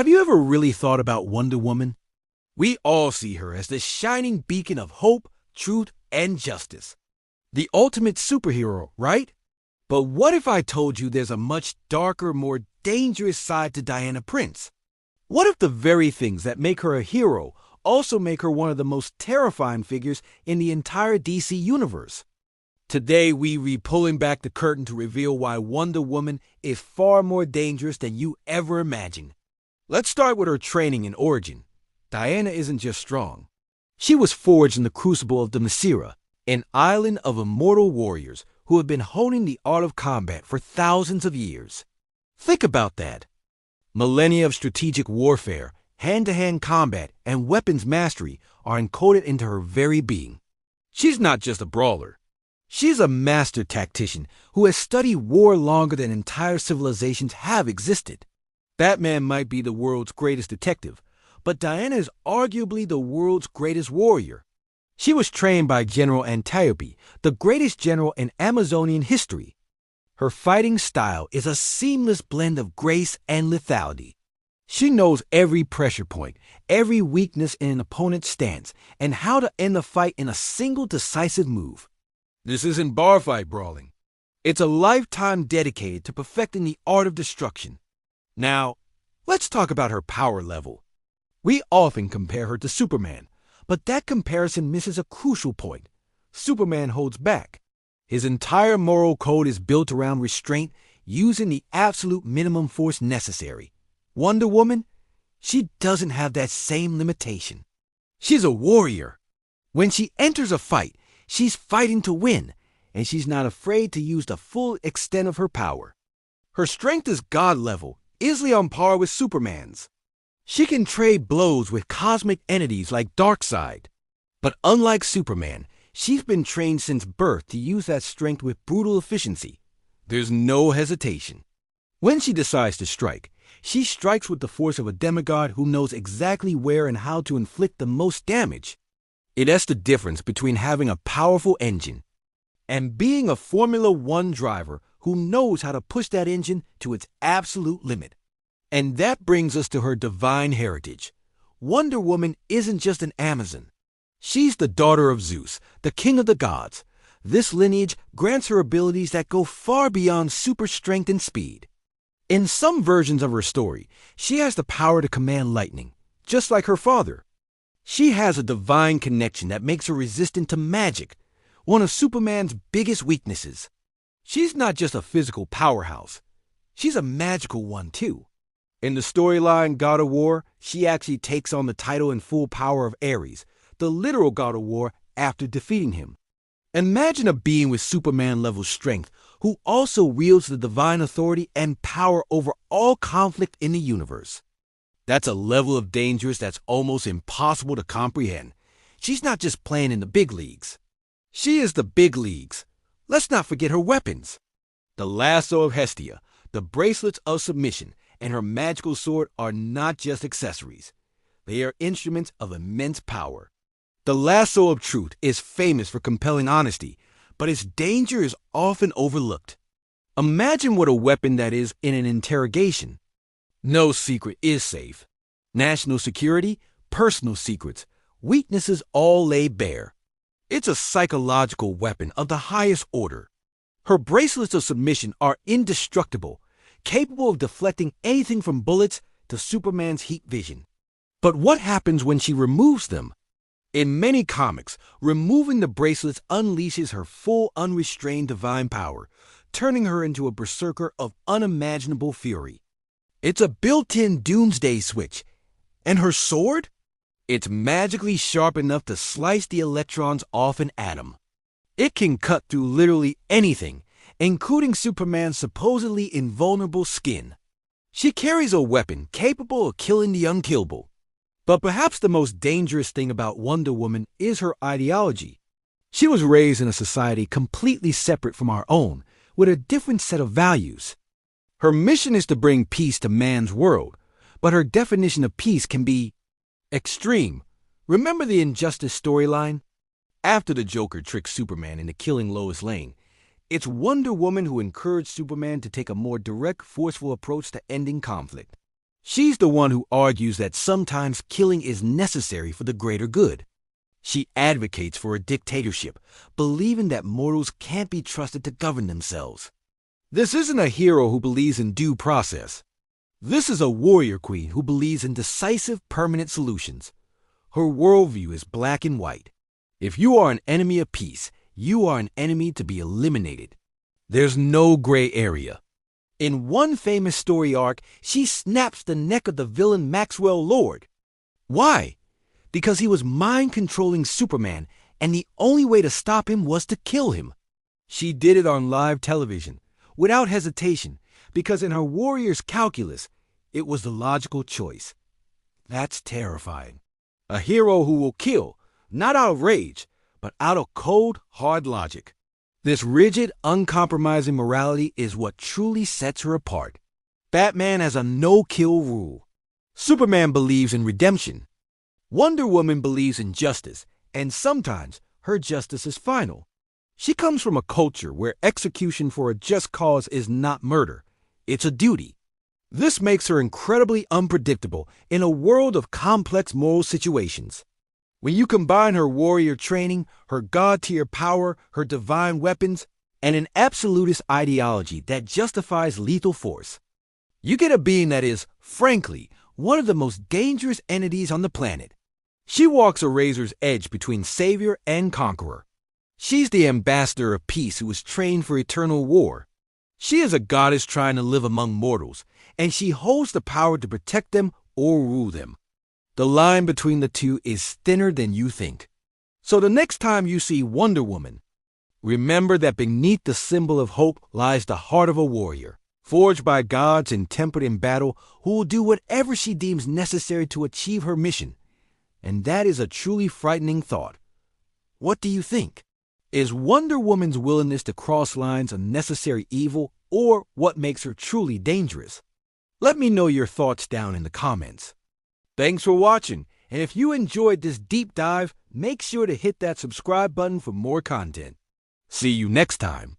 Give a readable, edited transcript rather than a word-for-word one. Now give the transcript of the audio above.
Have you ever really thought about Wonder Woman? We all see her as the shining beacon of hope, truth, and justice. The ultimate superhero, right? But what if I told you there's a much darker, more dangerous side to Diana Prince? What if the very things that make her a hero also make her one of the most terrifying figures in the entire DC universe? Today, we be pulling back the curtain to reveal why Wonder Woman is far more dangerous than you ever imagined. Let's start with her training and origin. Diana isn't just strong. She was forged in the crucible of the Themyscira, an island of immortal warriors who have been honing the art of combat for thousands of years. Think about that. Millennia of strategic warfare, hand-to-hand combat, and weapons mastery are encoded into her very being. She's not just a brawler. She's a master tactician who has studied war longer than entire civilizations have existed. Batman might be the world's greatest detective, but Diana is arguably the world's greatest warrior. She was trained by General Antiope, the greatest general in Amazonian history. Her fighting style is a seamless blend of grace and lethality. She knows every pressure point, every weakness in an opponent's stance, and how to end the fight in a single decisive move. This isn't bar fight brawling. It's a lifetime dedicated to perfecting the art of destruction. Now, let's talk about her power level. We often compare her to Superman, but that comparison misses a crucial point. Superman holds back. His entire moral code is built around restraint, using the absolute minimum force necessary. Wonder Woman, she doesn't have that same limitation. She's a warrior. When she enters a fight, she's fighting to win, and she's not afraid to use the full extent of her power. Her strength is God level, easily on par with Superman's. She can trade blows with cosmic entities like Darkseid. But unlike Superman, she's been trained since birth to use that strength with brutal efficiency. There's no hesitation. When she decides to strike, she strikes with the force of a demigod who knows exactly where and how to inflict the most damage. That's the difference between having a powerful engine and being a Formula One driver who knows how to push that engine to its absolute limit. And that brings us to her divine heritage. Wonder Woman isn't just an Amazon. She's the daughter of Zeus, the king of the gods. This lineage grants her abilities that go far beyond super strength and speed. In some versions of her story, she has the power to command lightning, just like her father. She has a divine connection that makes her resistant to magic, one of Superman's biggest weaknesses. She's not just a physical powerhouse. She's a magical one, too. In the storyline God of War, she actually takes on the title and full power of Ares, the literal God of War, after defeating him. Imagine a being with Superman-level strength who also wields the divine authority and power over all conflict in the universe. That's a level of dangerous that's almost impossible to comprehend. She's not just playing in the big leagues. She is the big leagues. Let's not forget her weapons. The lasso of Hestia, the bracelets of submission, and her magical sword are not just accessories. They are instruments of immense power. The lasso of truth is famous for compelling honesty, but its danger is often overlooked. Imagine what a weapon that is in an interrogation. No secret is safe. National security, personal secrets, weaknesses all lay bare. It's a psychological weapon of the highest order. Her bracelets of submission are indestructible, capable of deflecting anything from bullets to Superman's heat vision. But what happens when she removes them? In many comics, removing the bracelets unleashes her full, unrestrained divine power, turning her into a berserker of unimaginable fury. It's a built-in doomsday switch. And her sword? It's magically sharp enough to slice the electrons off an atom. It can cut through literally anything, including Superman's supposedly invulnerable skin. She carries a weapon capable of killing the unkillable. But perhaps the most dangerous thing about Wonder Woman is her ideology. She was raised in a society completely separate from our own, with a different set of values. Her mission is to bring peace to man's world, but her definition of peace can be extreme. Remember the Injustice storyline? After the Joker tricks Superman into killing Lois Lane, it's Wonder Woman who encouraged Superman to take a more direct, forceful approach to ending conflict. She's the one who argues that sometimes killing is necessary for the greater good. She advocates for a dictatorship, believing that mortals can't be trusted to govern themselves. This isn't a hero who believes in due process. This is a warrior queen who believes in decisive, permanent solutions. Her worldview is black and white. If you are an enemy of peace, you are an enemy to be eliminated. There's no gray area. In one famous story arc, she snaps the neck of the villain Maxwell Lord. Why? Because he was mind-controlling Superman, and the only way to stop him was to kill him. She did it on live television, without hesitation, because in her warrior's calculus, it was the logical choice. That's terrifying. A hero who will kill, not out of rage, but out of cold, hard logic. This rigid, uncompromising morality is what truly sets her apart. Batman has a no-kill rule. Superman believes in redemption. Wonder Woman believes in justice, and sometimes her justice is final. She comes from a culture where execution for a just cause is not murder, it's a duty. This makes her incredibly unpredictable in a world of complex moral situations. When you combine her warrior training, her god-tier power, her divine weapons, and an absolutist ideology that justifies lethal force, you get a being that is, frankly, one of the most dangerous entities on the planet. She walks a razor's edge between savior and conqueror. She's the ambassador of peace who was trained for eternal war. She is a goddess trying to live among mortals, and she holds the power to protect them or rule them. The line between the two is thinner than you think. So the next time you see Wonder Woman, remember that beneath the symbol of hope lies the heart of a warrior, forged by gods and tempered in battle, who will do whatever she deems necessary to achieve her mission. And that is a truly frightening thought. What do you think? Is Wonder Woman's willingness to cross lines a necessary evil, or what makes her truly dangerous? Let me know your thoughts down in the comments. Thanks for watching, and if you enjoyed this deep dive, make sure to hit that subscribe button for more content. See you next time.